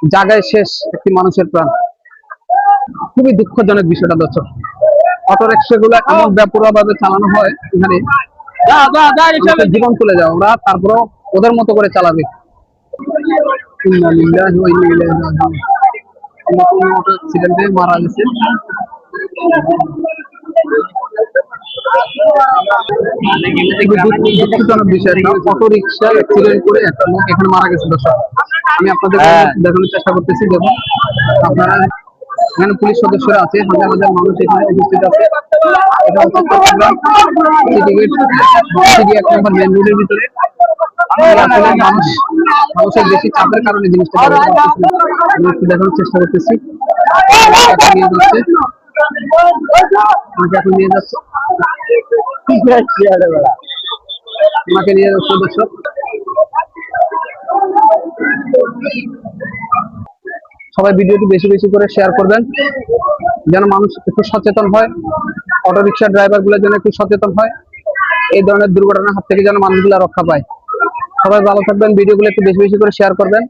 জায়গায় শেষ একটি মানুষের প্রাণ। খুবই দুঃখজনক বিষয়টা দর্শক। অটো রিক্সা গুলো এমন বেপরোয়া ভাবে চালানো হয়, এখানে জীবন চলে যায়, ওরা তারপর ওদের মতো করে চালাবে। অ্যাক্সিডেন্টে মারা গেছে। দুঃখজনক বিষয়, অটো রিক্সা অ্যাক্সিডেন্ট করে একটা লোক এখানে মারা গেছে দর্শক। আমি আপনাদের দেখানোর চেষ্টা করতেছি। দেখুন আপনারা, এখানে পুলিশ সদস্যরা আছে, হাজার হাজার মানুষ এখানে উপস্থিত আছে। এটা হচ্ছে চট্টগ্রাম সিটি গেট, সিটি 1 নম্বর মেইন রোডের ভিতরে। আসলে মানুষের বেশি চাপের কারণে জিনিসটা আমি একটু দেখানোর চেষ্টা করতেছি। নিয়ে যাচ্ছে, আমাকে এখন নিয়ে যাচ্ছে, আমাকে নিয়ে যাচ্ছে দর্শক। সবাই ভিডিওটি বেশি বেশি করে শেয়ার করবেন, যেন মানুষ একটু সচেতন হয়, অটো রিক্সা ড্রাইভার গুলো যেন একটু সচেতন হয়, এই ধরনের দুর্ঘটনার হাত থেকে যেন মানুষগুলা রক্ষা পায়। সবাই ভালো থাকবেন, ভিডিওগুলো একটু বেশি বেশি করে শেয়ার করবেন।